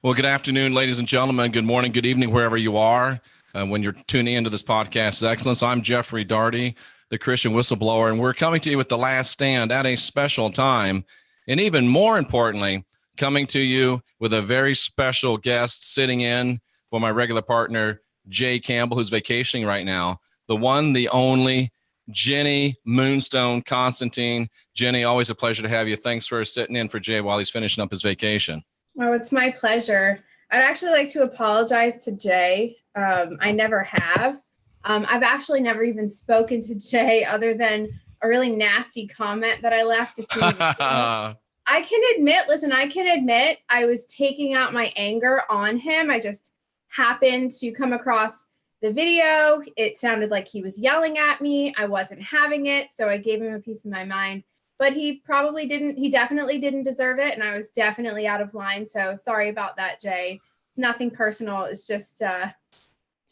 Well, good afternoon, ladies and gentlemen. Good morning, good evening, wherever you are. When you're tuning into this podcast, Excellence, I'm Jeffrey Daugherty, the Christian whistleblower, and we're coming to you with The Last Stand at a special time. And even more importantly, coming to you with a very special guest sitting in for my regular partner, Jay Campbell, who's vacationing right now. The one, the only, Jenny Moonstone Constantine. Jenny, always a pleasure to have you. Thanks for sitting in for Jay while he's finishing up his vacation. Oh, it's my pleasure. I'd actually like to apologize to Jay. I never have. I've actually never even spoken to Jay other than a really nasty comment that I left. I can admit I was taking out my anger on him. I just happened to come across the video. It sounded like he was yelling at me. I wasn't having it, so I gave him a piece of my mind. But he definitely didn't deserve it, and I was definitely out of line. So sorry about that, Jay. Nothing personal. It's just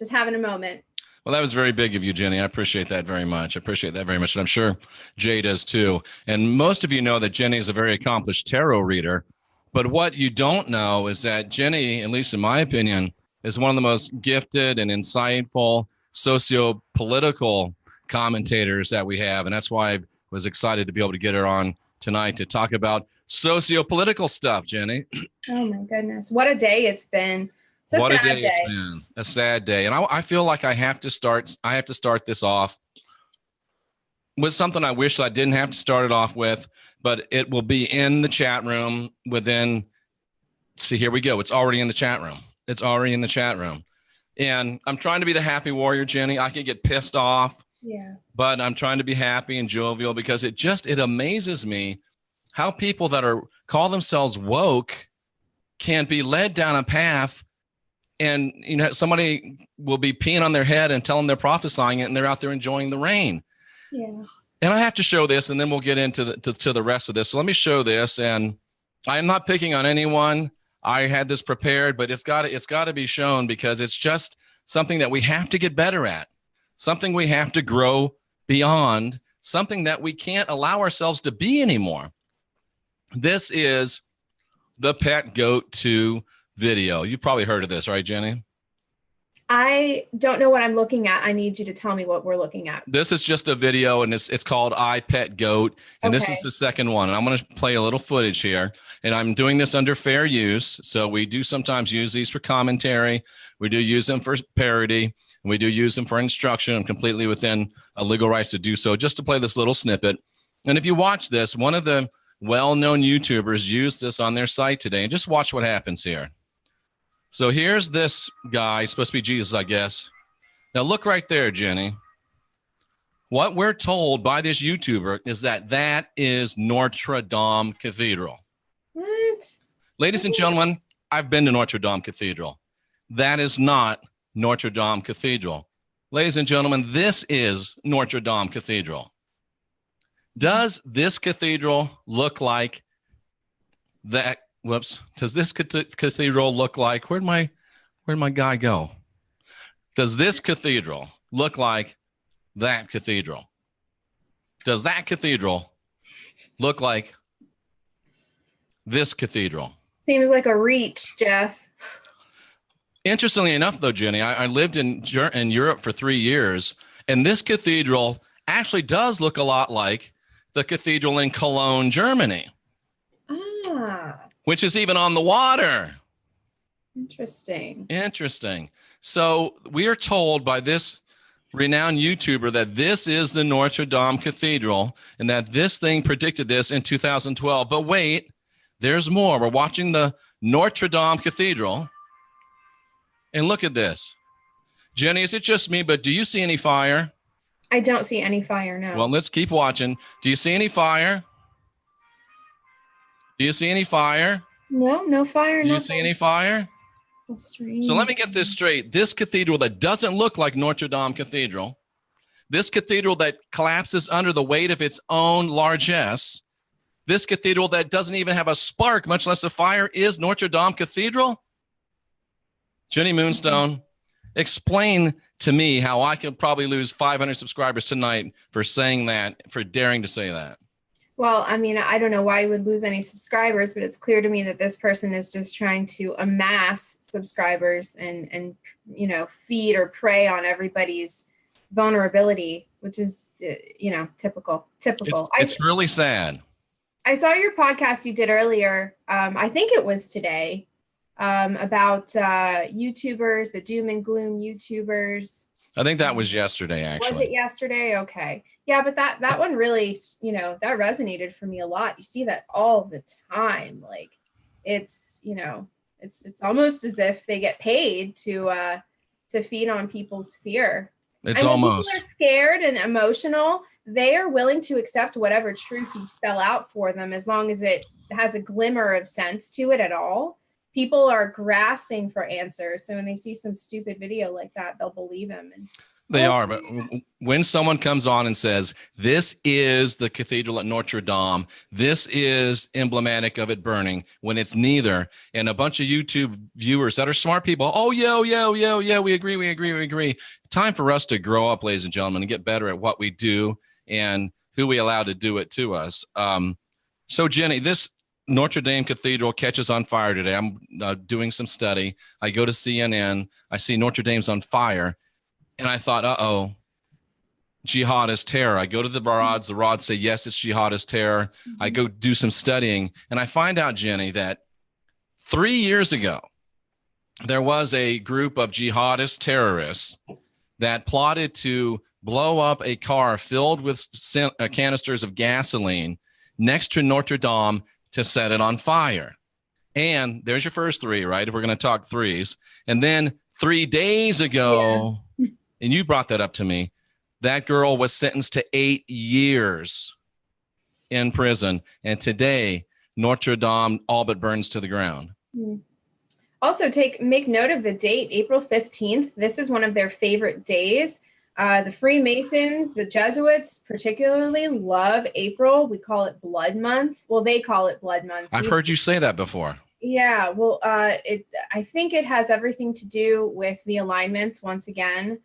having a moment. Well, that was very big of you, Jenny. I appreciate that very much. And I'm sure Jay does too. And most of you know that Jenny is a very accomplished tarot reader. But what you don't know is that Jenny, at least in my opinion, is one of the most gifted and insightful socio-political commentators that we have. And that's why I was excited to be able to get her on tonight to talk about socio-political stuff, Jenny. Oh my goodness. What a day it's been. What a day it's been. A sad day. And I feel like I have to start this off with something I wish I didn't have to start it off with, but it will be in the chat room within, see, here we go. It's already in the chat room. And I'm trying to be the happy warrior, Jenny. I could get pissed off. Yeah. But I'm trying to be happy and jovial because it amazes me how people that call themselves woke can be led down a path, and somebody will be peeing on their head and tell them they're prophesying it, and they're out there enjoying the rain. Yeah. And I have to show this, and then we'll get into the rest of this. So let me show this, and I am not picking on anyone. I had this prepared, but it's got to be shown because it's just something that we have to get better at. Something we have to grow beyond, something that we can't allow ourselves to be anymore. This is the Pet Goat 2 video. You've probably heard of this, right, Jenny? I don't know what I'm looking at. I need you to tell me what we're looking at. This is just a video, and it's called I Pet Goat, and This is the second one. And I'm going to play a little footage here, and I'm doing this under fair use. So we do sometimes use these for commentary. We do use them for parody. And we do use them for instruction. I'm completely within legal rights to do so, just to play this little snippet. And if you watch this, one of the well-known YouTubers used this on their site today. And just watch what happens here. So here's this guy, supposed to be Jesus, I guess. Now look right there, Jenny. What we're told by this YouTuber is that is Notre Dame Cathedral. What? Ladies and gentlemen, I've been to Notre Dame Cathedral. That is not Notre Dame Cathedral. Ladies and gentlemen, this is Notre Dame Cathedral. Does this cathedral look like that? Whoops. Does this cathedral look like, where'd my guy go? Does this cathedral look like that cathedral? Does that cathedral look like this cathedral? Seems like a reach, Jeff. Interestingly enough, though, Jenny, I lived in Europe for 3 years, and this cathedral actually does look a lot like the cathedral in Cologne, Germany, which is even on the water. Interesting. So we are told by this renowned YouTuber that this is the Notre Dame Cathedral and that this thing predicted this in 2012. But wait, there's more. We're watching the Notre Dame Cathedral. And look at this. Jenny, is it just me, but do you see any fire? I don't see any fire, no. Well, let's keep watching. Do you see any fire? Do you see any fire? No fire. Do you see any fire? So let me get this straight. This cathedral that doesn't look like Notre Dame Cathedral, this cathedral that collapses under the weight of its own largesse, this cathedral that doesn't even have a spark, much less a fire, is Notre Dame Cathedral? Jenny Moonstone, explain to me how I could probably lose 500 subscribers tonight for saying that, for daring to say that. Well, I mean, I don't know why you would lose any subscribers, but it's clear to me that this person is just trying to amass subscribers and feed or prey on everybody's vulnerability, which is typical. It's really sad. I saw your podcast you did earlier. I think it was today, about YouTubers, the doom and gloom YouTubers. I think that was yesterday, actually. Was it yesterday? Okay. Yeah, but that one really, that resonated for me a lot. You see that all the time. Like it's almost as if they get paid to feed on people's fear. It's almost. People are scared and emotional. They are willing to accept whatever truth you spell out for them, as long as it has a glimmer of sense to it at all. People are grasping for answers. So when they see some stupid video like that, they'll believe him. And they are. But when someone comes on and says, this is the cathedral at Notre Dame, this is emblematic of it burning, when it's neither, and a bunch of YouTube viewers that are smart people, oh, yeah, we agree. Time for us to grow up, ladies and gentlemen, and get better at what we do and who we allow to do it to us. So, Jenny, this Notre Dame Cathedral catches on fire today. I'm doing some study. I go to CNN. I see Notre Dame's on fire. And I thought, uh-oh, jihadist terror. I go to the rods. The rods say, yes, it's jihadist terror. I go do some studying. And I find out, Jenny, that 3 years ago, there was a group of jihadist terrorists that plotted to blow up a car filled with canisters of gasoline next to Notre Dame to set it on fire. And there's your first three, right? If we're going to talk threes. And then 3 days ago, and you brought that up to me, that girl was sentenced to 8 years in prison. And today, Notre Dame all but burns to the ground. Also, make note of the date, April 15th. This is one of their favorite days. The Freemasons, the Jesuits particularly love April. We call it Blood Month. Well, they call it Blood Month. I've heard you say that before. Yeah, well, I think it has everything to do with the alignments. Once again,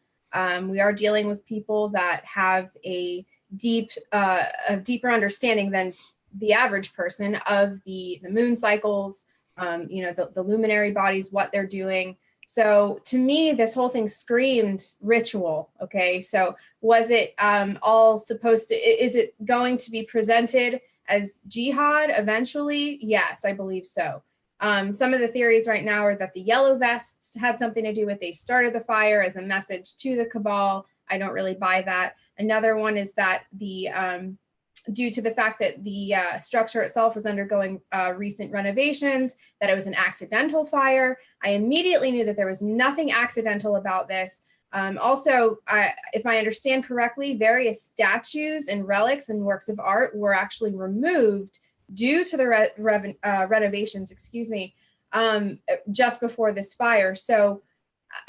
we are dealing with people that have a deeper understanding than the average person of the moon cycles, the luminary bodies, what they're doing. So to me, this whole thing screamed ritual. Okay. So was it all supposed to, is it going to be presented as jihad eventually? Yes, I believe so. Some of the theories right now are that the yellow vests had something to do with, they started the fire as a message to the Cabal. I don't really buy that. Another one is that due to the fact that the structure itself was undergoing recent renovations, that it was an accidental fire. I immediately knew that there was nothing accidental about this. Also, if I understand correctly, various statues and relics and works of art were actually removed due to the renovations, just before this fire. So,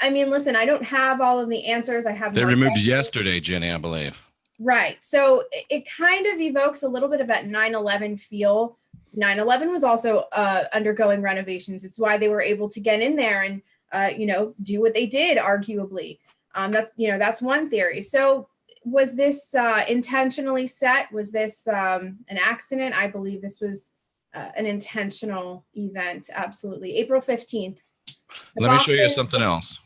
I mean, listen, I don't have all of the answers. They removed yesterday, Jenny, I believe. Right. So it kind of evokes a little bit of that 9/11 feel. 9/11 was also undergoing renovations. It's why they were able to get in there and, do what they did, arguably. That's one theory. So was this intentionally set? Was this an accident? I believe this was an intentional event. Absolutely. April 15th. Let me show you something else.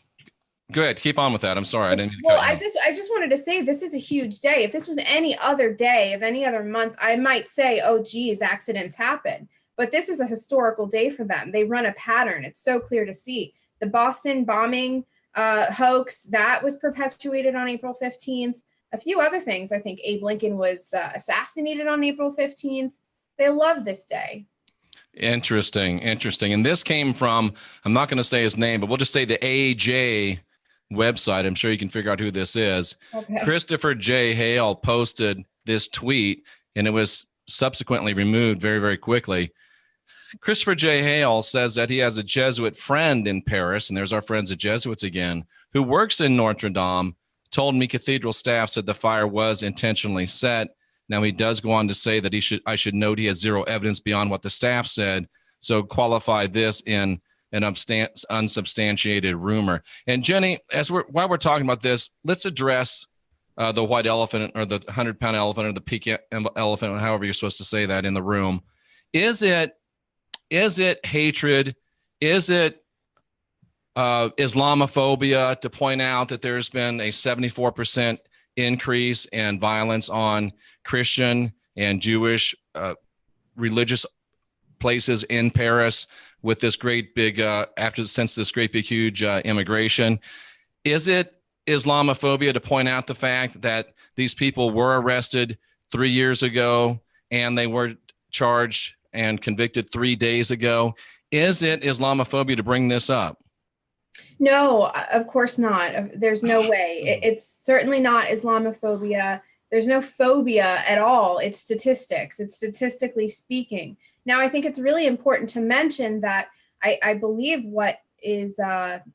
Go ahead. Keep on with that. I'm sorry. I didn't. I just wanted to say this is a huge day. If this was any other day of any other month, I might say, oh, geez, accidents happen. But this is a historical day for them. They run a pattern. It's so clear to see. The Boston bombing hoax, that was perpetuated on April 15th. A few other things. I think Abe Lincoln was assassinated on April 15th. They love this day. Interesting. And this came from, I'm not going to say his name, but we'll just say the AJ website. I'm sure you can figure out who this is. Okay. Christopher J. Hale posted this tweet, and it was subsequently removed very, very quickly. Christopher J. Hale says that he has a Jesuit friend in Paris, and there's our friends the Jesuits again, who works in Notre Dame, told me cathedral staff said the fire was intentionally set. Now, he does go on to say that I should note he has zero evidence beyond what the staff said, so qualify this in an unsubstantiated rumor. And Jenny, while we're talking about this, let's address the white elephant or the 100-pound elephant or the pink elephant, however you're supposed to say that, in the room. Is it hatred? Is it Islamophobia to point out that there's been a 74% increase in violence on Christian and Jewish religious places in Paris with this great big since this great big huge immigration? Is it Islamophobia to point out the fact that these people were arrested 3 years ago and they were charged and convicted 3 days ago? Is it Islamophobia to bring this up? No, of course not. There's no way. It's certainly not Islamophobia. There's no phobia at all. It's statistics. It's statistically speaking. Now, I think it's really important to mention that I believe what is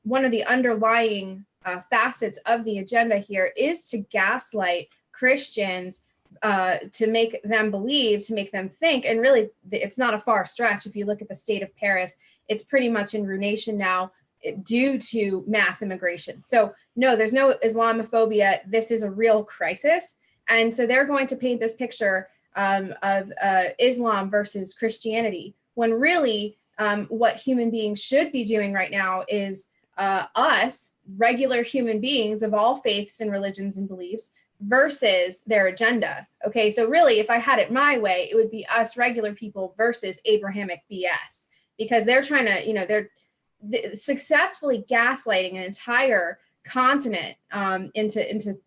one of the underlying facets of the agenda here is to gaslight Christians, to make them believe, to make them think. And really, it's not a far stretch. If you look at the state of Paris, it's pretty much in ruination now due to mass immigration. So no, there's no Islamophobia. This is a real crisis. And so they're going to paint this picture of Islam versus Christianity, when really what human beings should be doing right now is us, regular human beings of all faiths and religions and beliefs, versus their agenda. Okay, so really, if I had it my way, it would be us regular people versus Abrahamic BS, because they're trying to, they're successfully gaslighting an entire continent into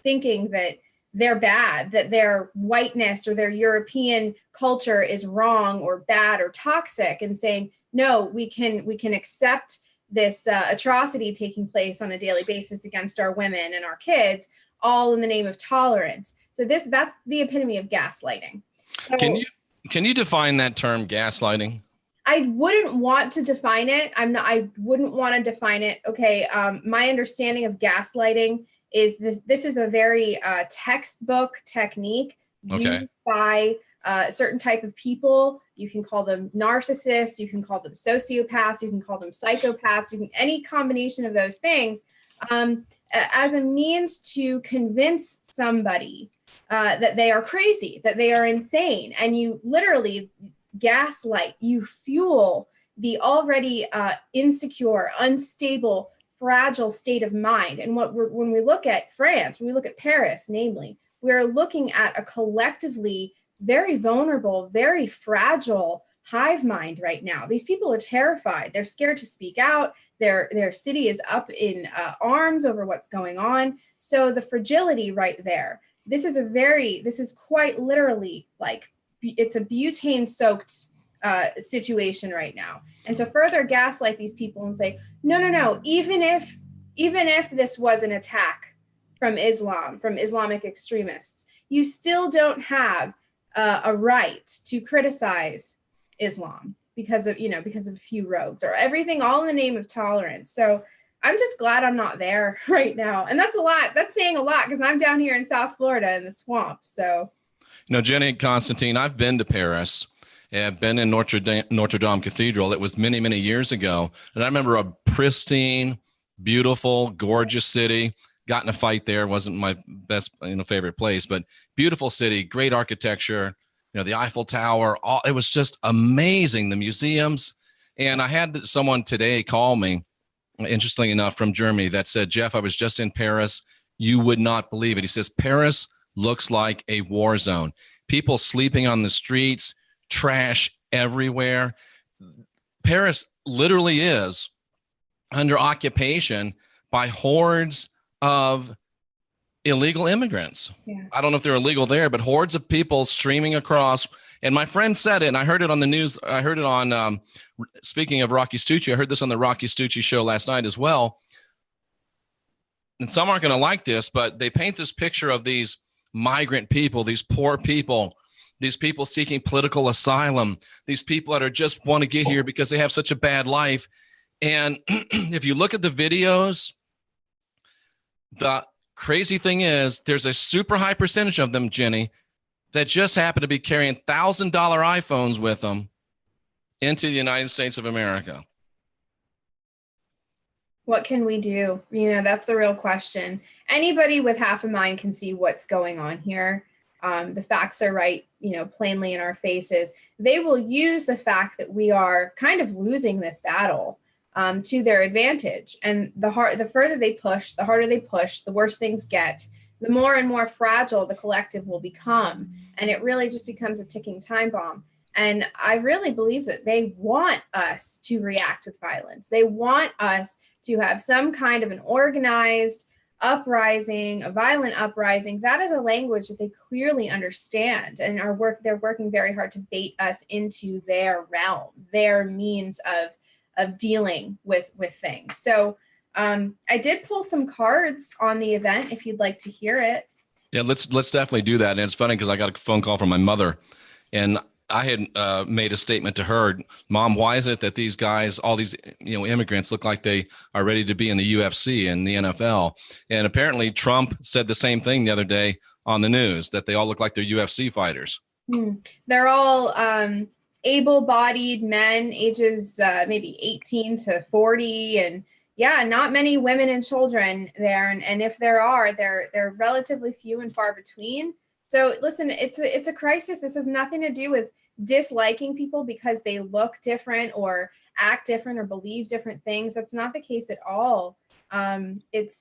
thinking that they're bad, that their whiteness or their European culture is wrong or bad or toxic, and saying, no, we can accept this atrocity taking place on a daily basis against our women and our kids, all in the name of tolerance. So that's the epitome of gaslighting. So, can you define that term, gaslighting? I wouldn't want to define it. I wouldn't want to define it. Okay. My understanding of gaslighting is this is a very textbook technique used by a certain type of people. You can call them narcissists, you can call them sociopaths, you can call them psychopaths, any combination of those things, as a means to convince somebody that they are crazy, that they are insane. And you literally gaslight, you fuel the already insecure, unstable, fragile state of mind. And when we look at France, when we look at Paris, namely, we're looking at a collectively very vulnerable, very fragile hive mind right now. These people are terrified. They're scared to speak out. Their city is up in arms over what's going on. So the fragility right there, this is quite literally like, it's a butane-soaked situation right now. And to further gaslight these people and say, no, even if this was an attack from Islam, from Islamic extremists, you still don't have a right to criticize Islam because of a few rogues, or everything all in the name of tolerance. So I'm just glad I'm not there right now. And that's a lot. That's saying a lot, because I'm down here in South Florida in the swamp. So, Jenny Constantine, I've been to Paris. I've been in Notre Dame Cathedral. It was many, many years ago. And I remember a pristine, beautiful, gorgeous city. Got in a fight there. Wasn't my best, favorite place, but beautiful city, great architecture, the Eiffel Tower. It was just amazing. The museums. And I had someone today call me, interestingly enough, from Germany, that said, Jeff, I was just in Paris. You would not believe it. He says, Paris looks like a war zone. People sleeping on the streets, trash everywhere. Paris literally is under occupation by hordes of illegal immigrants. Yeah. I don't know if they're illegal there, but hordes of people streaming across. And my friend said it, and I heard it on the news. I heard it on, speaking of Rocky Stucci, I heard this on the Rocky Stucci show last night as well. And some aren't going to like this, but they paint this picture of these migrant people, these poor people, these people seeking political asylum, these people that are just want to get here because they have such a bad life. And if you look at the videos, the crazy thing is there's a super high percentage of them, Jenny, that just happen to be carrying $1,000 iPhones with them into the United States of America. What can we do? That's the real question. Anybody with half a mind can see what's going on here. The facts are right, plainly in our faces. They will use the fact that we are kind of losing this battle to their advantage. And the further they push, the harder they push, the worse things get, the more and more fragile the collective will become. And it really just becomes a ticking time bomb. And I really believe that they want us to react with violence. They want us to have some kind of an organized uprising, a violent uprising. That is a language that they clearly understand and they're working very hard to bait us into their realm, their means of dealing with things. So I did pull some cards on the event if you'd like to hear it. Yeah, let's definitely do that. And it's funny because I got a phone call from my mother, and I had made a statement to her, Mom, why is it that these guys, all these immigrants, look like they are ready to be in the UFC and the NFL? And apparently Trump said the same thing the other day on the news, that they all look like they're UFC fighters. They're all able-bodied men, ages maybe 18 to 40, and yeah, not many women and children there. And if there are, they're relatively few and far between. So listen, it's a crisis. This has nothing to do with disliking people because they look different or act different or believe different things. That's not the case at all. It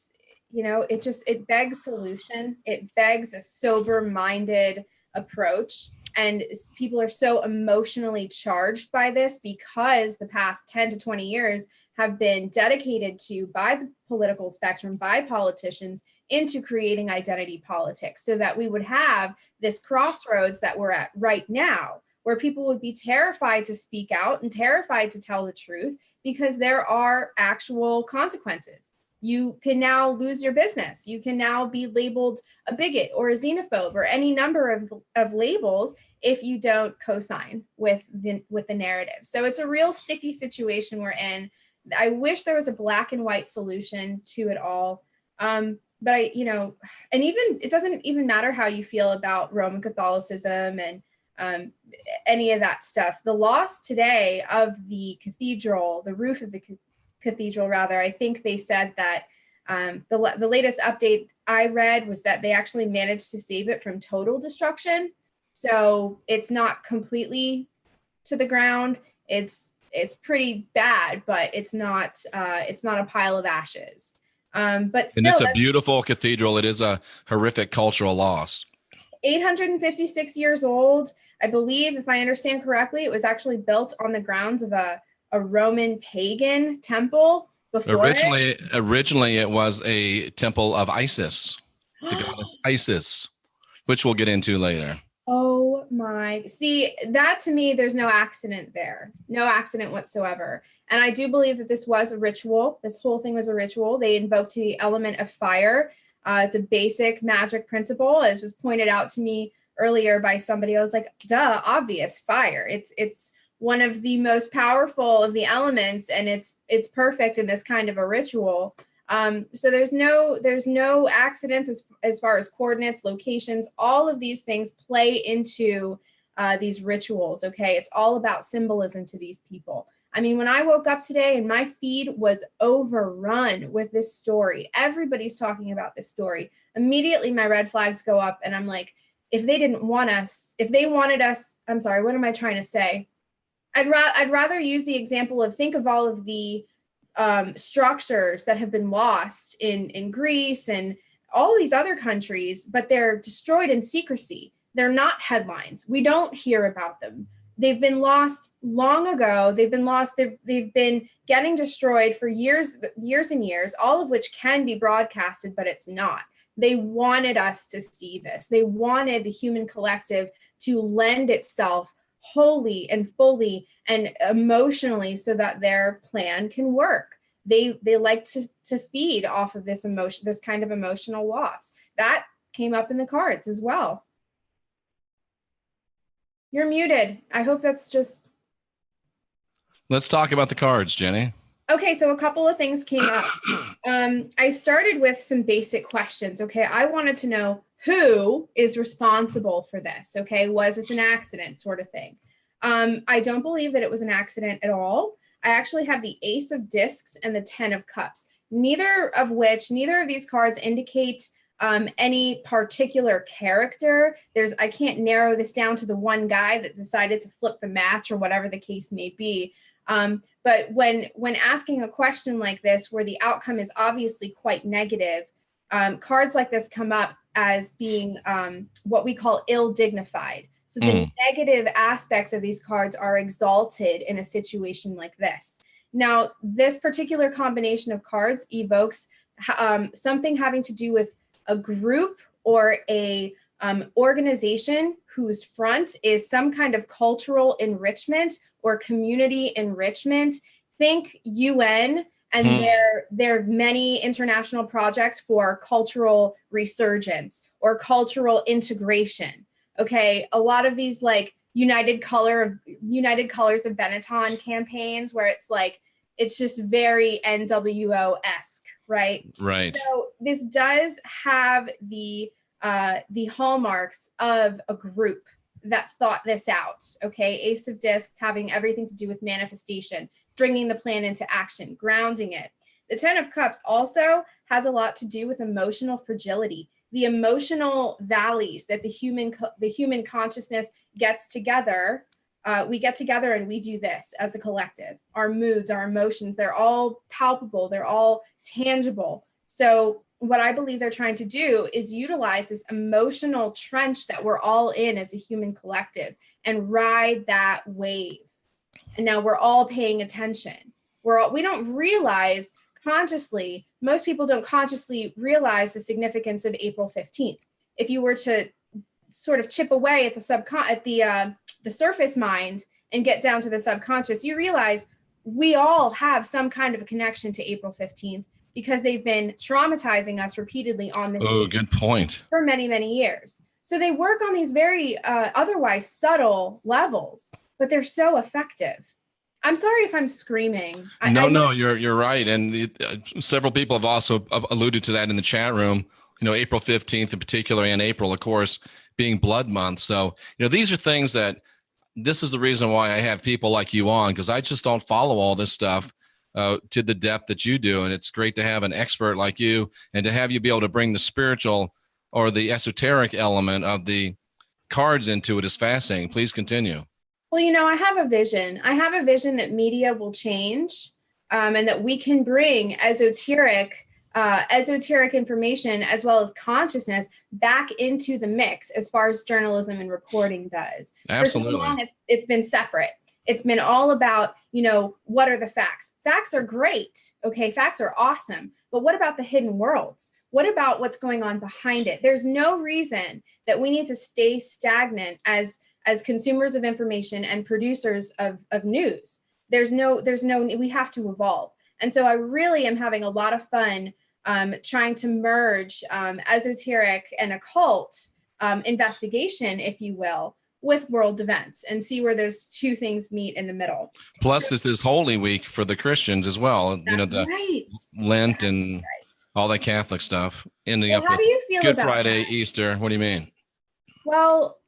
begs solution. It begs a sober-minded approach. And people are so emotionally charged by this because the past 10 to 20 years have been dedicated to, by the political spectrum, by politicians, into creating identity politics so that we would have this crossroads that we're at right now, where people would be terrified to speak out and terrified to tell the truth because there are actual consequences. You can now lose your business. You can now be labeled a bigot or a xenophobe or any number of labels if you don't co-sign with the narrative. So it's a real sticky situation we're in. I wish there was a black and white solution to it all. But it doesn't even matter how you feel about Roman Catholicism and any of that stuff. The loss today of the cathedral, the roof of the cathedral, rather, I think they said that the latest update I read was that they actually managed to save it from total destruction. So it's not completely to the ground. It's pretty bad, but it's not a pile of ashes. But still, and it's a beautiful cathedral. It is a horrific cultural loss. 856 years old. I believe, if I understand correctly, it was actually built on the grounds of a Roman pagan temple before. Originally, it was a temple of Isis, the goddess Isis, which we'll get into later. Oh my, see, that to me, there's no accident there, no accident whatsoever. And I do believe that this was a ritual. This whole thing was a ritual. They invoked the element of fire. It's a basic magic principle, as was pointed out to me earlier by somebody. I was like, duh, obvious, fire. It's one of the most powerful of the elements, and it's perfect in this kind of a ritual. So there's no accidents as far as coordinates, locations. All of these things play into these rituals. Okay, it's all about symbolism to these people. I mean, when I woke up today and my feed was overrun with this story, everybody's talking about this story. Immediately, my red flags go up, and I'm like, if they didn't want us, if they wanted us, I'm sorry, what am I trying to say? I'd rather use the example of, think of all of the structures that have been lost in Greece and all these other countries, but they're destroyed in secrecy. They're not headlines. We don't hear about them. They've been lost long ago. They've been lost. They've been getting destroyed for years and years, all of which can be broadcasted, but it's not. They wanted us to see this. They wanted the human collective to lend itself wholly and fully and emotionally so that their plan can work. They like to feed off of this emotion, this kind of emotional loss. That came up in the cards as well. You're muted. I hope that's just... Let's talk about the cards, Jenny. Okay, so a couple of things came up. I started with some basic questions. Okay, I wanted to know who is responsible for this. Okay, was this an accident, sort of thing? I don't believe that it was an accident at all. I actually have the Ace of Discs and the 10 of Cups. neither of these cards indicate any particular character. I can't narrow this down to the one guy that decided to flip the match or whatever the case may be. But when asking a question like this, where the outcome is obviously quite negative, cards like this come up as being what we call ill-dignified. So the negative aspects of these cards are exalted in a situation like this. Now, this particular combination of cards evokes something having to do with a group or a organization whose front is some kind of cultural enrichment or community enrichment. Think UN and their many international projects for cultural resurgence or cultural integration. Okay, a lot of these like United Colors of Benetton campaigns where it's just very NWO-esque, right? Right. So this does have the hallmarks of a group that thought this out. Okay, Ace of Discs having everything to do with manifestation, bringing the plan into action, grounding it. The Ten of Cups also has a lot to do with emotional fragility, the emotional valleys that the human consciousness gets together. We get together and we do this as a collective. Our moods, our emotions, they're all palpable. They're all tangible. So what I believe they're trying to do is utilize this emotional trench that we're all in as a human collective and ride that wave. And now we're all paying attention. We don't realize consciously, most people don't consciously realize the significance of April 15th. If you were to sort of chip away at the surface mind and get down to the subconscious, you realize we all have some kind of a connection to April 15th because they've been traumatizing us repeatedly on this good point. For many, many years. So they work on these very otherwise subtle levels, but they're so effective. I'm sorry if I'm screaming. No, you're right. And several people have also alluded to that in the chat room, April 15th in particular, and April, of course, being Blood Month. So, these are things that this is the reason why I have people like you on, because I just don't follow all this stuff to the depth that you do. And it's great to have an expert like you and to have you be able to bring the spiritual or the esoteric element of the cards into it is fascinating. Please continue. Well, I have a vision. I have a vision that media will change and that we can bring esoteric information as well as consciousness back into the mix as far as journalism and reporting does. Absolutely. For so long, it's been separate. It's been all about, what are the facts? Facts are great. Okay, facts are awesome. But what about the hidden worlds? What about what's going on behind it? There's no reason that we need to stay stagnant as consumers of information and producers of news. There's no, we have to evolve. And so I really am having a lot of fun trying to merge esoteric and occult investigation, if you will, with world events and see where those two things meet in the middle. Plus, this is Holy Week for the Christians as well. That's right. Lent and all that Catholic stuff. Ending up how with do you feel Good about Friday, that? Easter. What do you mean? Well,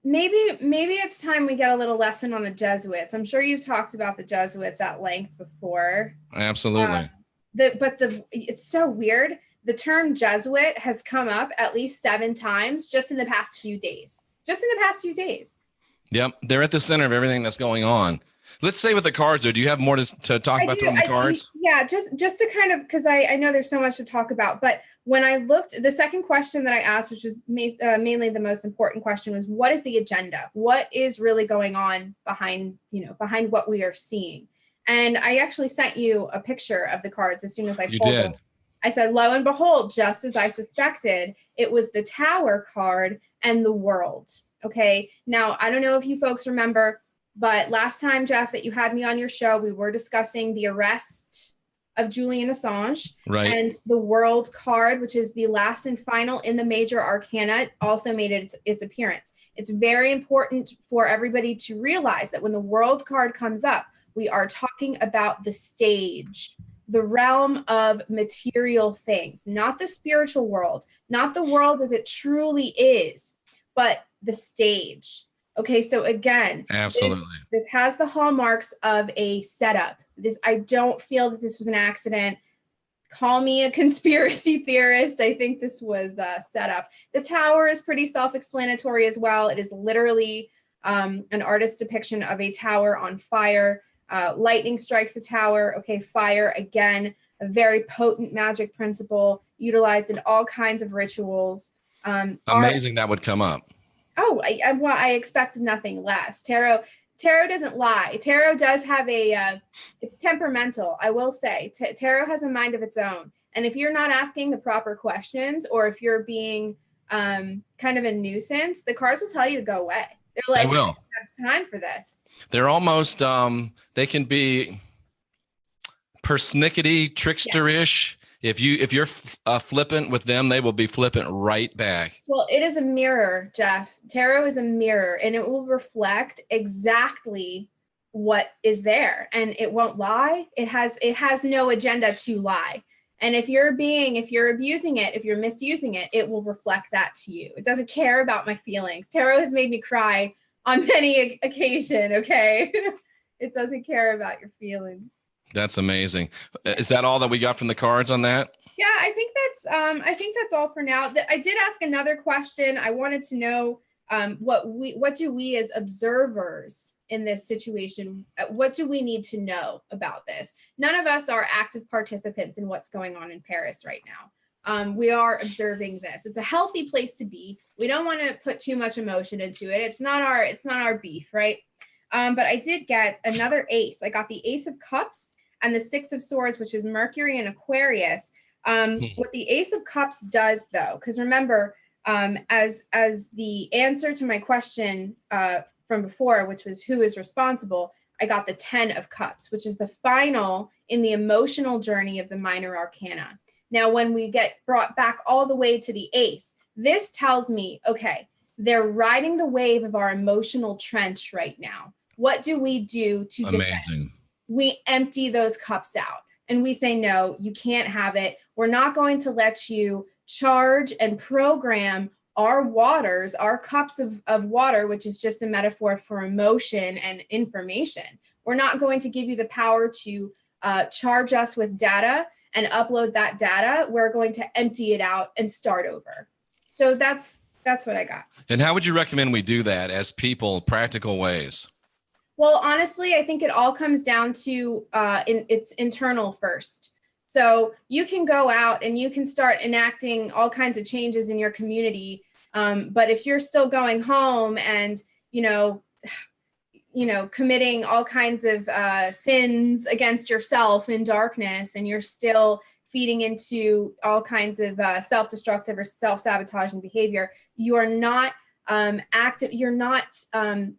maybe it's time we get a little lesson on the Jesuits. I'm sure you've talked about the Jesuits at length before. Absolutely. It's so weird. The term Jesuit has come up at least 7 times just in the past few days. Yep. They're at the center of everything that's going on. Let's stay with the cards, though. Do you have more to talk about from the cards? Yeah, just to kind of, because I know there's so much to talk about, but when I looked, the second question that I asked, which was mainly the most important question, was what is the agenda? What is really going on behind what we are seeing? And I actually sent you a picture of the cards as soon as I pulled them. I said, lo and behold, just as I suspected, it was the Tower card and the World. Okay. Now, I don't know if you folks remember, but last time, Jeff, that you had me on your show, we were discussing the arrest of Julian Assange. Right. And the World card, which is the last and final in the major arcana, also made its appearance. It's very important for everybody to realize that when the World card comes up, we are talking about the stage, the realm of material things, not the spiritual world, not the world as it truly is, but the stage. Okay, so again, absolutely, this has the hallmarks of a setup. I don't feel that this was an accident. call me a conspiracy theorist. I think this was set up. The tower is pretty self-explanatory as well. It is literally an artist's depiction of a tower on fire. Lightning strikes the tower. Okay, fire again, a very potent magic principle utilized in all kinds of rituals. Amazing that would come up. Oh, I expected nothing less. Tarot doesn't lie. Tarot does have it's temperamental, I will say. Tarot has a mind of its own. And if you're not asking the proper questions, or if you're being kind of a nuisance, the cards will tell you to go away. They're like, they will. I don't have time for this. They're almost, they can be persnickety, tricksterish. Yeah. If you're flippant with them, they will be flippant right back. Well, it is a mirror, Jeff. Tarot is a mirror, and it will reflect exactly what is there, and it won't lie. It has no agenda to lie. And if you're abusing it, if you're misusing it, it will reflect that to you. It doesn't care about my feelings. Tarot has made me cry on many occasion. Okay. It doesn't care about your feelings. That's amazing. Is that all that we got from the cards on that? Yeah, I think that's all for now. I did ask another question. I wanted to know what do we as observers in this situation, what do we need to know about this? None of us are active participants in what's going on in Paris right now. We are observing this. It's a healthy place to be. We don't want to put too much emotion into it. It's not our beef, right? But I did get another ace. I got the Ace of Cups and the Six of Swords, which is Mercury and Aquarius. What the Ace of Cups does, though, because remember, as the answer to my question from before, which was who is responsible, I got the 10 of Cups, which is the final in the emotional journey of the minor arcana. Now, when we get brought back all the way to the Ace, this tells me, okay, they're riding the wave of our emotional trench right now. What do we do to defend? We empty those cups out and we say, no, you can't have it. We're not going to let you charge and program our waters, our cups of water, which is just a metaphor for emotion and information. We're not going to give you the power to charge us with data and upload that data. We're going to empty it out and start over. So that's what I got. And how would you recommend we do that as people, practical ways? Well, honestly, I think it all comes down to it's internal first. So you can go out and you can start enacting all kinds of changes in your community. But if you're still going home and, committing all kinds of sins against yourself in darkness, and you're still feeding into all kinds of self-destructive or self-sabotaging behavior, you are not active. You're not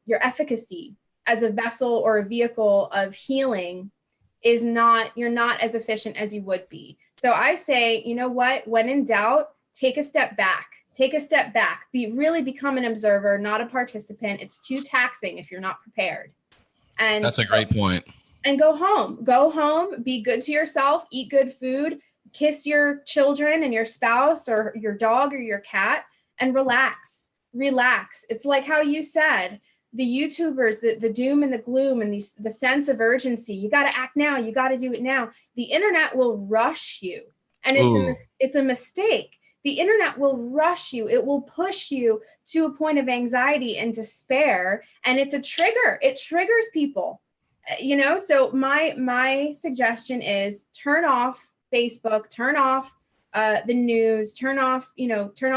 your efficacy as a vessel or a vehicle of healing you're not as efficient as you would be. So I say, you know what, when in doubt, take a step back, really become an observer, not a participant. It's too taxing if you're not prepared. And that's a great point. And go home, be good to yourself, eat good food, kiss your children and your spouse or your dog or your cat, and relax. It's like how you said, the YouTubers, the doom and the gloom and the sense of urgency. You got to act now. You got to do it now. The internet will rush you. And it's a mistake. The internet will rush you. It will push you to a point of anxiety and despair. And it's a trigger. It triggers people. So my suggestion is turn off Facebook, turn off the news, turn off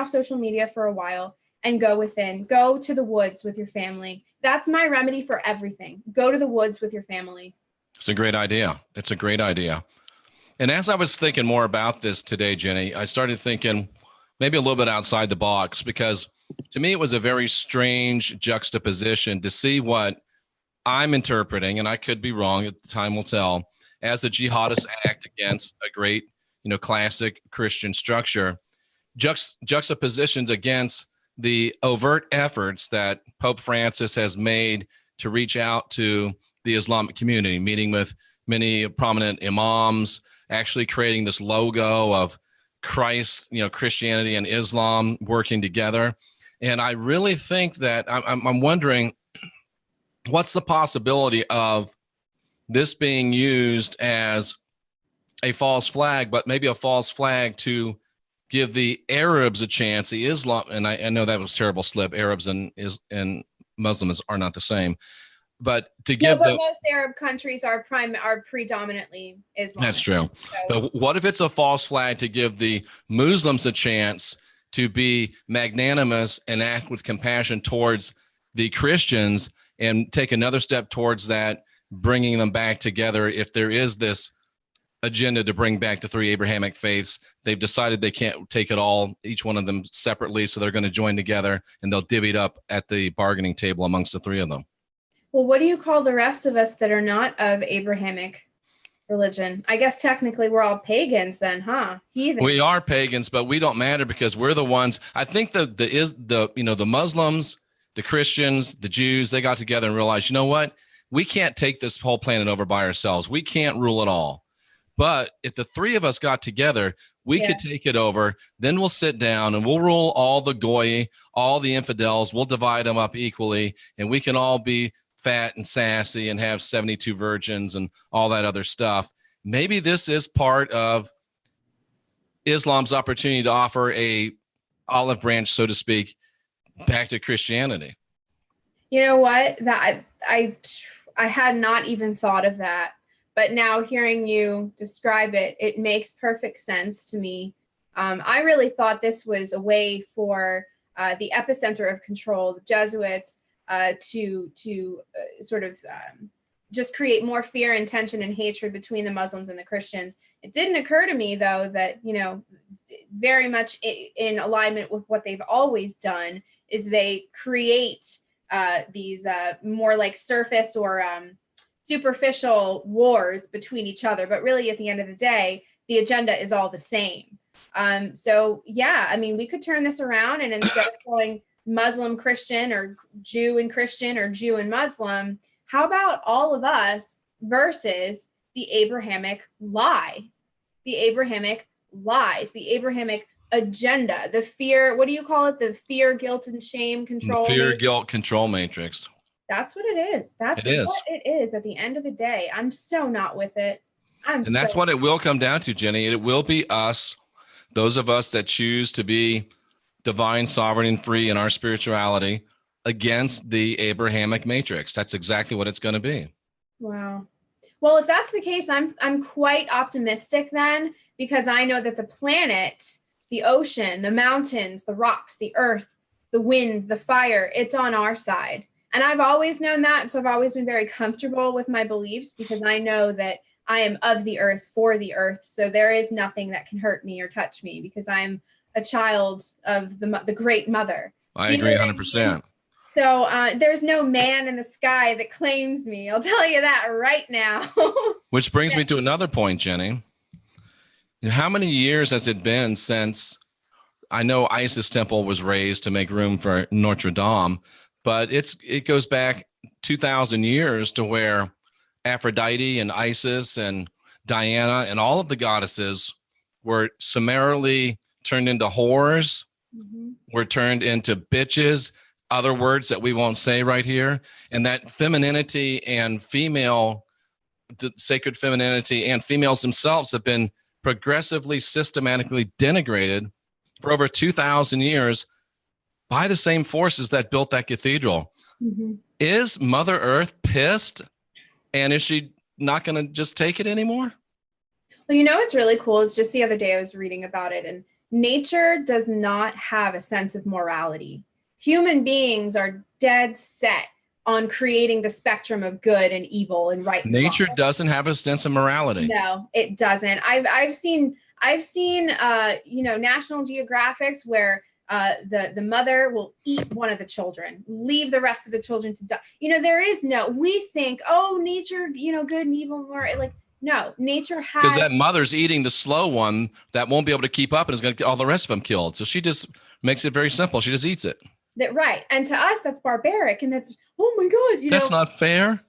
social media for a while, and go within. Go to the woods with your family. That's my remedy for everything. Go to the woods with your family. It's a great idea. And as I was thinking more about this today, Jenny, I started thinking maybe a little bit outside the box, because to me, it was a very strange juxtaposition to see what I'm interpreting, and I could be wrong, time will tell, as a jihadist act against a great, classic Christian structure, juxtapositioned against the overt efforts that Pope Francis has made to reach out to the Islamic community, meeting with many prominent imams, actually creating this logo of Christ, Christianity and Islam working together. And I really think that I'm wondering, what's the possibility of this being used as a false flag, but maybe a false flag to give the Arabs a chance. The Islam, and I know that was a terrible slip. Arabs and Muslims are not the same, but to give most Arab countries are predominantly Islam. That's true. So. But what if it's a false flag to give the Muslims a chance to be magnanimous and act with compassion towards the Christians and take another step towards that, bringing them back together? If there is this agenda to bring back the three Abrahamic faiths, they've decided they can't take it all, each one of them separately, so they're going to join together and they'll divvy it up at the bargaining table amongst the three of them. Well, what do you call the rest of us that are not of Abrahamic religion? I guess technically we're all pagans then, huh? Heathens. We are pagans, but we don't matter because we're the ones. I think the Muslims, the Christians, the Jews, they got together and realized, you know what? We can't take this whole planet over by ourselves. We can't rule it all. But if the three of us got together, we could take it over. Then we'll sit down and we'll rule all the goy, all the infidels. We'll divide them up equally, and we can all be fat and sassy and have 72 virgins and all that other stuff. Maybe this is part of Islam's opportunity to offer a olive branch, so to speak, back to Christianity. You know what? That I had not even thought of that, but now hearing you describe it, it makes perfect sense to me. I really thought this was a way for the epicenter of control, the Jesuits, to sort of just create more fear and tension and hatred between the Muslims and the Christians. It didn't occur to me, though, that, very much in alignment with what they've always done is they create these more like surface or superficial wars between each other. But really, at the end of the day, the agenda is all the same. So, yeah, I mean, we could turn this around, and instead of going Muslim Christian or Jew and Christian or Jew and Muslim, how about all of us versus the Abrahamic lie, the Abrahamic lies, the Abrahamic agenda, the fear, what do you call it? The fear, guilt, and shame control. The fear, guilt, control matrix. That's what it is. That's what it is at the end of the day. I'm so not with it. And that's what it will come down to, Jenny. It will be us, those of us that choose to be divine, sovereign, and free in our spirituality against the Abrahamic matrix. That's exactly what it's going to be. Wow. Well, if that's the case, I'm quite optimistic then, because I know that the planet, the ocean, the mountains, the rocks, the earth, the wind, the fire, it's on our side. And I've always known that. So I've always been very comfortable with my beliefs because I know that I am of the earth, for the earth. So there is nothing that can hurt me or touch me because I'm a child of the great mother. I agree 100%. So there's no man in the sky that claims me. I'll tell you that right now. Which brings me to another point, Jenny. How many years has it been since, I know Isis Temple was raised to make room for Notre Dame, but it goes back 2,000 years to where Aphrodite and Isis and Diana and all of the goddesses were summarily turned into whores, were turned into bitches, other words that we won't say right here. And that femininity and the sacred femininity and females themselves have been progressively, systematically denigrated for over 2,000 years by the same forces that built that cathedral. Is Mother Earth pissed? And is she not going to just take it anymore? Well, it's really cool. It's just the other day I was reading about it, and nature does not have a sense of morality. Human beings are dead set on creating the spectrum of good and evil and right and Nature wrong. Doesn't have a sense of morality. No, it doesn't. I've seen National Geographics where the mother will eat one of the children, leave the rest of the children to die. There is we think, nature, good and evil, or no, nature has. Because that mother's eating the slow one that won't be able to keep up and is going to get all the rest of them killed. So she just makes it very simple. She just eats it. Right. And to us, that's barbaric. And that's, oh my God. That's not fair.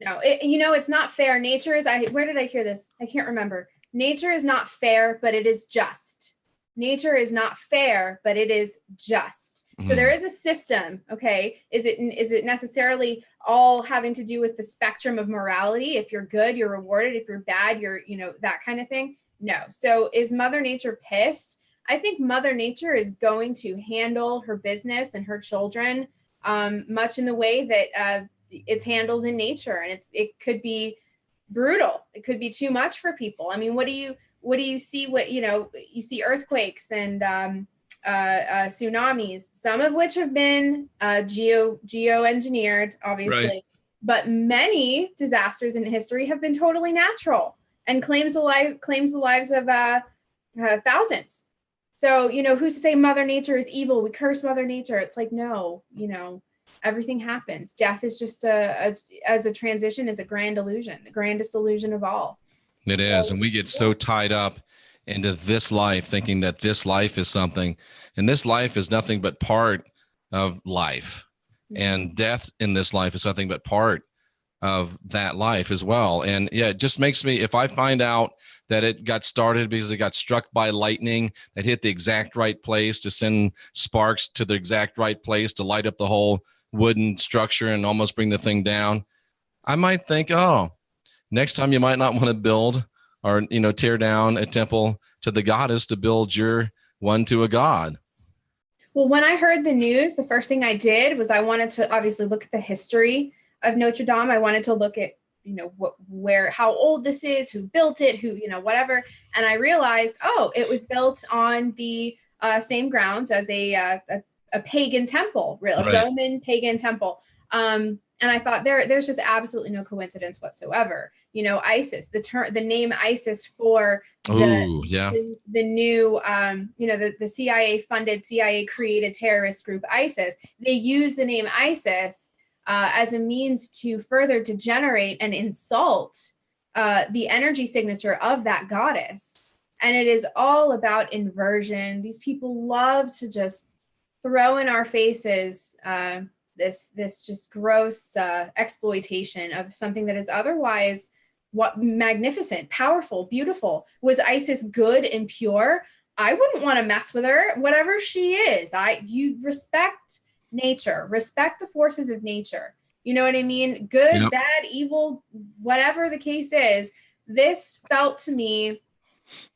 No, it's not fair. Nature is, where did I hear this? I can't remember. Nature is not fair, but it is just. Nature is not fair, but it is just. So there is a system, okay? Is it necessarily all having to do with the spectrum of morality? If you're good, you're rewarded. If you're bad, you're, that kind of thing. No. So is Mother Nature pissed? I think Mother Nature is going to handle her business and her children much in the way that it's handled in nature. And it could be brutal. It could be too much for people. I mean, what do you see? You see earthquakes and tsunamis, some of which have been geo-engineered, obviously, right. But many disasters in history have been totally natural and claims the lives of thousands. So, who's to say Mother Nature is evil? We curse Mother Nature. It's like, no, everything happens. Death is just as a transition, is a grand illusion, the grandest illusion of all. It is. And we get so tied up into this life, thinking that this life is something, and this life is nothing but part of life. Mm-hmm. And death in this life is nothing but part of that life as well. And yeah, it just makes me, if I find out that it got started because it got struck by lightning that hit the exact right place to send sparks to the exact right place to light up the whole wooden structure and almost bring the thing down, I might think, oh, next time you might not want to build or, tear down a temple to the goddess to build your one to a god. Well, when I heard the news, the first thing I did was I wanted to obviously look at the history of Notre Dame. I wanted to look at, how old this is, who built it, who, whatever. And I realized, it was built on the same grounds as a pagan temple, really, right. A Roman pagan temple. And I thought there's just absolutely no coincidence whatsoever. ISIS, the name ISIS for the new, the CIA funded, CIA created terrorist group ISIS. They use the name ISIS as a means to further degenerate and insult the energy signature of that goddess. And it is all about inversion. These people love to just throw in our faces this just gross exploitation of something that is otherwise magnificent, powerful, beautiful. Was ISIS good and pure? I wouldn't want to mess with her, whatever she is. You respect nature, respect the forces of nature. You know what I mean? Good, yep. Bad, evil, whatever the case is. This felt to me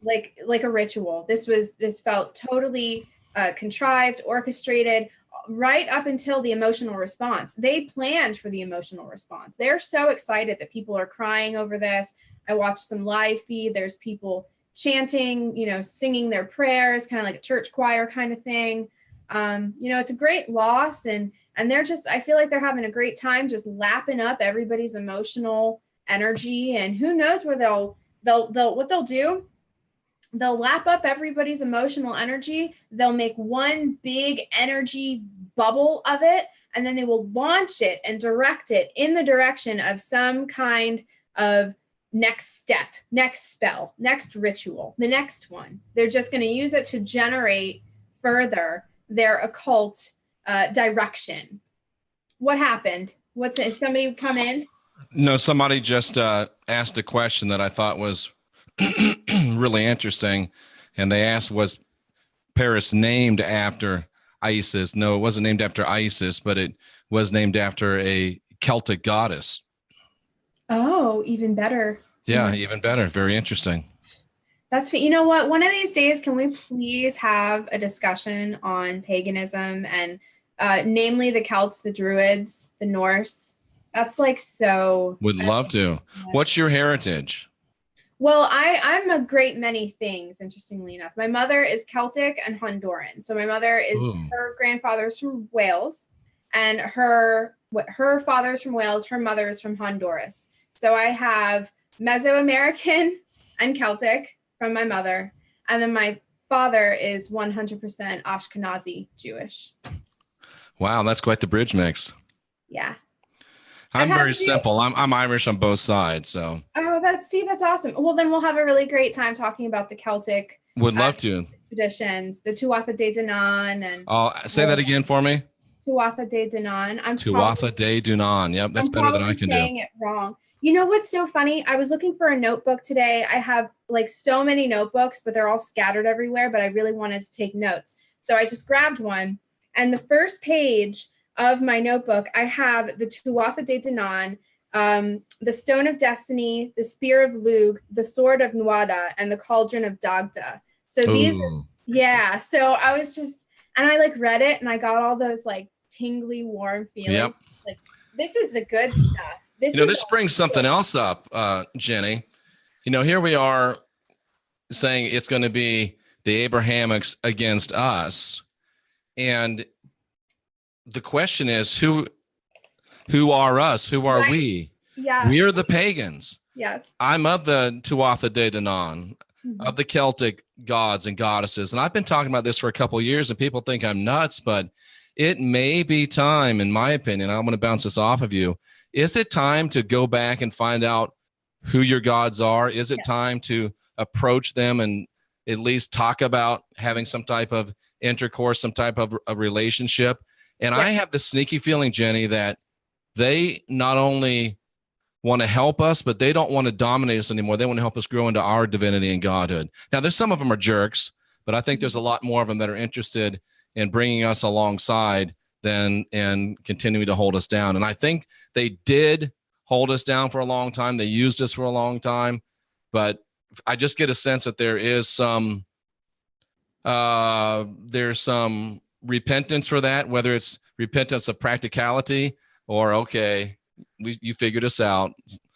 like a ritual. This felt totally contrived, orchestrated, right up until the emotional response. They planned for the emotional response. They're so excited that people are crying over this. I watched some live feed. There's people chanting, singing their prayers, kind of like a church choir kind of thing. It's a great loss, and they're just, I feel like they're having a great time just lapping up everybody's emotional energy. And who knows where what they'll do. They'll lap up everybody's emotional energy. They'll make one big energy bubble of it, and then they will launch it and direct it in the direction of some kind of next step, next spell, next ritual, the next one. They're just going to use it to generate further their occult direction. What happened? Is somebody come in? No, somebody just asked a question that I thought was really interesting. And they asked, was Paris named after ISIS? No, it wasn't named after ISIS, but it was named after a Celtic goddess. Oh, even better. Yeah, even better. Very interesting. That's, you know what? One of these days, can we please have a discussion on paganism and namely the Celts, the Druids, the Norse? That's like so. Would love to. What's your heritage? Well, I'm a great many things, interestingly enough. My mother is Celtic and Honduran. So my mother is, her grandfather's from Wales, and her father's from Wales, her mother is from Honduras. So I have Mesoamerican and Celtic from my mother, and then my father is 100% Ashkenazi Jewish. Wow, that's quite the bridge mix. Yeah. I'm very simple. I'm Irish on both sides, so. Oh, that's awesome. Well, then we'll have a really great time talking about the Celtic. Would love to. Traditions, the Tuatha De Danann, and. Oh, say that again for me. Tuatha De Danann. Tuatha De Danann. Yep, that's better than I can do. I'm saying it wrong. You know what's so funny? I was looking for a notebook today. I have like so many notebooks, but they're all scattered everywhere. But I really wanted to take notes, so I just grabbed one. And the first page of my notebook, I have the Tuatha De Danann, the Stone of Destiny, the Spear of Lugh, the Sword of Nuada, and the Cauldron of Dagda. So these are, yeah. So I was just, and I like read it and I got all those like tingly, warm feelings. Yep. Like, this is the good stuff. This brings something else up, Jenny. Here we are saying it's going to be the Abrahamics against us. And the question is, who are us? Who are we? Yeah. We are the pagans. Yes. I'm of the Tuatha De Danann, of the Celtic gods and goddesses. And I've been talking about this for a couple of years, and people think I'm nuts, but it may be time, in my opinion. I'm going to bounce this off of you. Is it time to go back and find out who your gods are? Is it time to approach them and at least talk about having some type of intercourse, some type of a relationship? And I have the sneaky feeling, Jenny, that they not only want to help us, but they don't want to dominate us anymore. They want to help us grow into our divinity and godhood. Now, there's some of them are jerks, but I think there's a lot more of them that are interested in bringing us alongside and continuing to hold us down. And I think they did hold us down for a long time. They used us for a long time, but I just get a sense that there's some repentance for that, whether it's repentance of practicality or, okay, you figured us out.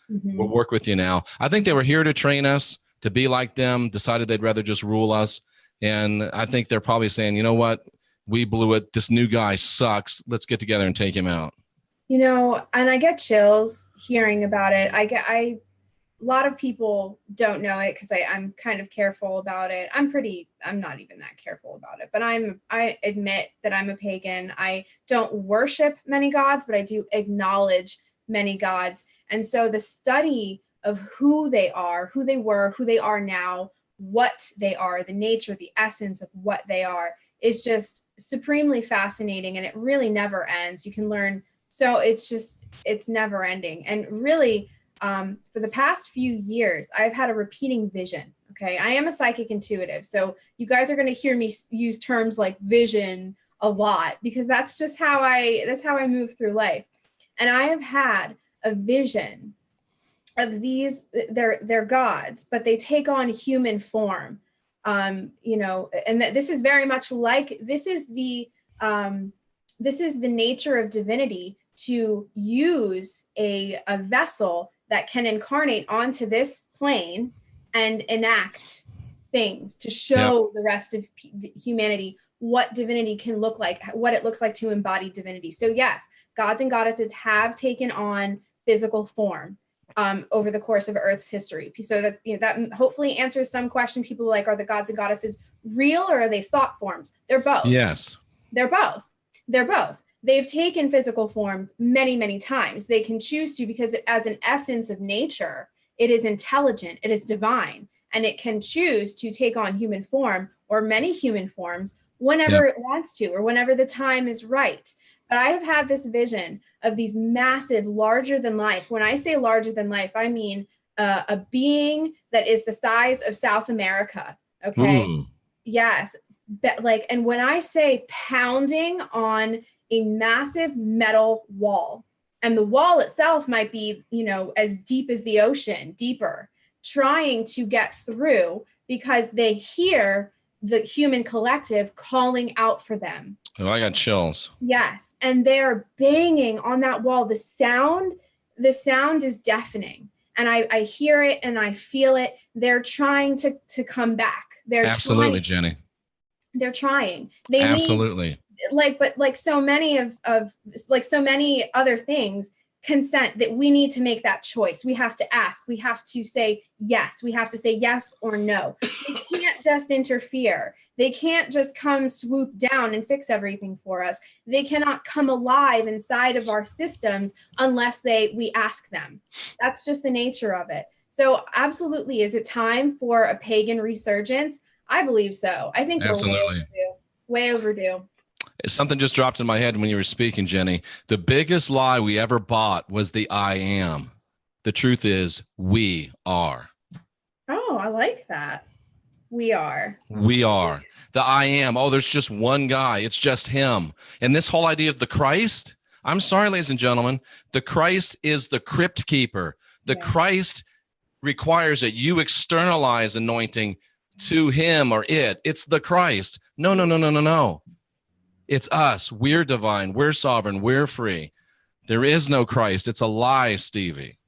We'll work with you now. I think they were here to train us to be like them, decided they'd rather just rule us. And I think they're probably saying, you know what? We blew it. This new guy sucks. Let's get together and take him out. And I get chills hearing about it. A lot of people don't know it because I'm kind of careful about it. I'm not even that careful about it, but I admit that I'm a pagan. I don't worship many gods, but I do acknowledge many gods. And so the study of who they are, who they were, who they are now, what they are, the nature, the essence of what they are is just supremely fascinating. And it really never ends. You can learn. So it's never ending. And really, for the past few years, I've had a repeating vision. Okay. I am a psychic intuitive. So you guys are going to hear me use terms like vision a lot because that's how I move through life. And I have had a vision of they're gods, but they take on human form. And that this is very much like, this is the nature of divinity, to use a vessel that can incarnate onto this plane and enact things to show the rest of humanity what divinity can look like, what it looks like to embody divinity. So yes, gods and goddesses have taken on physical form over the course of Earth's history. So that hopefully answers some question. People are like, are the gods and goddesses real or are they thought forms? They're both. Yes. They're both. They've taken physical forms many, many times. They can choose to, because as an essence of nature, it is intelligent, it is divine, and it can choose to take on human form or many human forms whenever it wants to, or whenever the time is right. But I have had this vision of these massive, larger than life. When I say larger than life, I mean a being that is the size of South America. Okay. Ooh. Yes. And when I say pounding on a massive metal wall, and the wall itself might be, as deep as the ocean, deeper, trying to get through because they hear the human collective calling out for them. Oh, I got chills. Yes. And they're banging on that wall. The sound is deafening. And I hear it and I feel it. They're trying to come back. They're absolutely trying. Jenny. They're trying. They absolutely. Like so many so many other things, consent, that we need to make that choice. We have to ask. We have to say yes. We have to say yes or no. They can't just interfere. They can't just come swoop down and fix everything for us. They cannot come alive inside of our systems unless we ask them. That's just the nature of it. So absolutely, is it time for a pagan resurgence? I believe so. I think absolutely. We're way overdue. Something just dropped in my head when you were speaking, Jenny. The biggest lie we ever bought was the I am. The truth is we are. Oh, I like that. We are. We are. The I am. Oh, there's just one guy. It's just him. And this whole idea of the Christ, I'm sorry, ladies and gentlemen, the Christ is the crypt keeper. The Christ requires that you externalize anointing to him or it. It's the Christ. No, no, no, no, no, no. It's us. We're divine. We're sovereign. We're free. There is no Christ. It's a lie, Stevie.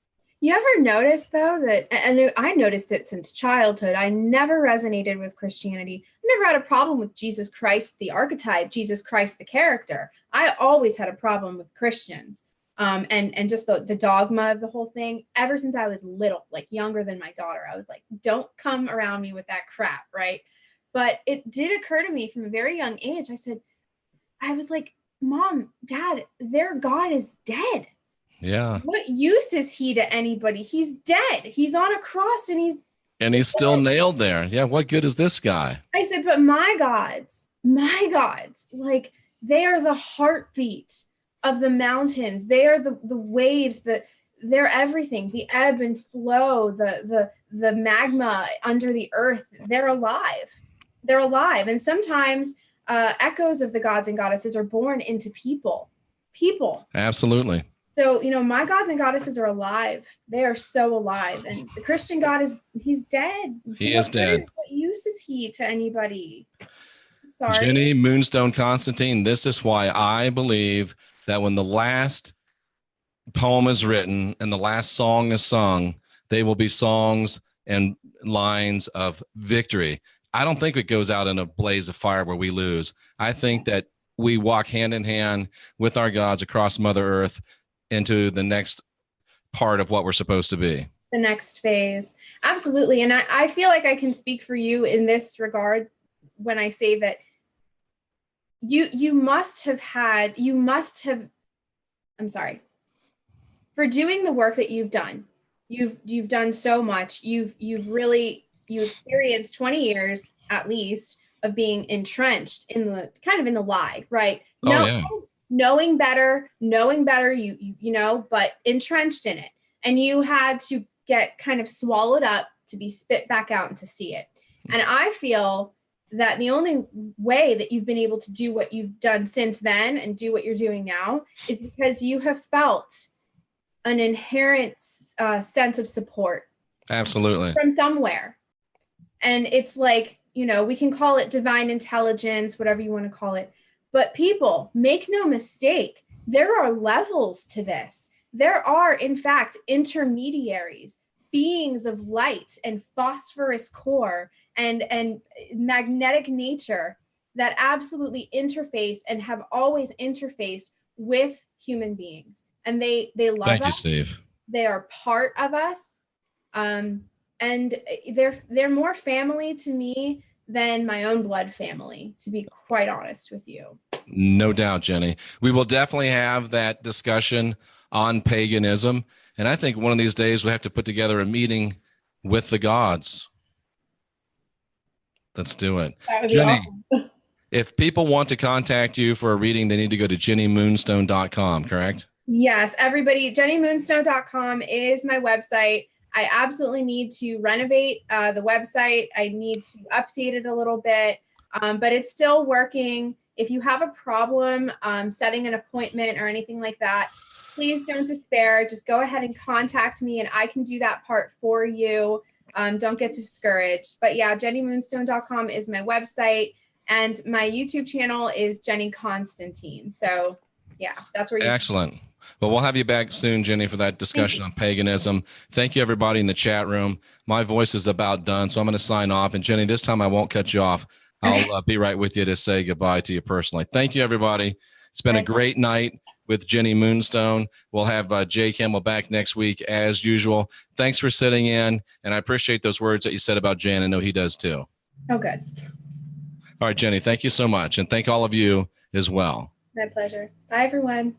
You ever notice, though, that, and I noticed it since childhood, I never resonated with Christianity. I never had a problem with Jesus Christ, the archetype, Jesus Christ, the character. I always had a problem with Christians and just the dogma of the whole thing. Ever since I was little, like younger than my daughter, I was like, don't come around me with that crap, right? But it did occur to me from a very young age. I was like, Mom, Dad, their God is dead. Yeah. What use is he to anybody? He's dead. He's on a cross and he's still nailed there. Yeah. What good is this guy? I said, but my gods, like they are the heartbeat of the mountains. They are the waves, they're everything, the ebb and flow, the magma under the earth. They're alive. They're alive. And sometimes echoes of the gods and goddesses are born into people. Absolutely. So, my gods and goddesses are alive. They are so alive. And the Christian God he's dead. He is dead. What use is he to anybody? Sorry. Jenny Moonstone Constantine, this is why I believe that when the last poem is written and the last song is sung, they will be songs and lines of victory. I don't think it goes out in a blaze of fire where we lose. I think that we walk hand in hand with our gods across Mother Earth into the next part of what we're supposed to be. The next phase. Absolutely. And I feel like I can speak for you in this regard when I say that you must have, I'm sorry, for doing the work that you've done. You've done so much. You experienced 20 years at least of being entrenched in the lie, right? Knowing better, but entrenched in it. And you had to get kind of swallowed up to be spit back out and to see it. And I feel that the only way that you've been able to do what you've done since then and do what you're doing now is because you have felt an inherent sense of support. Absolutely. From somewhere. And it's like, we can call it divine intelligence, whatever you want to call it. But people, make no mistake, there are levels to this. There are, in fact, intermediaries, beings of light and phosphorus core and magnetic nature that absolutely interface and have always interfaced with human beings. And they love us. Thank you, Steve. They are part of us. And they're more family to me than my own blood family, to be quite honest with you. No doubt, Jenny. We will definitely have that discussion on paganism. And I think one of these days we have to put together a meeting with the gods. Let's do it. That would Jenny, be awesome. If people want to contact you for a reading, they need to go to jennymoonstone.com, correct? Yes, everybody, jennymoonstone.com is my website. I absolutely need to renovate the website. I need to update it a little bit, but it's still working. If you have a problem setting an appointment or anything like that, please don't despair. Just go ahead and contact me and I can do that part for you. Don't get discouraged. But yeah, jennymoonstone.com is my website and my YouTube channel is Jenny Constantine. So yeah, that's where you. Excellent. Well, we'll have you back soon, Jenny, for that discussion on paganism. Thank you, everybody in the chat room. My voice is about done, so I'm going to sign off. And Jenny, this time I won't cut you off. I'll be right with you to say goodbye to you personally. Thank you, everybody. It's been a great night with Jenny Moonstone. We'll have Jay Kimmel back next week as usual. Thanks for sitting in, and I appreciate those words that you said about Jan. I know he does too. Oh, good. All right, Jenny, thank you so much, and thank all of you as well. My pleasure. Bye, everyone.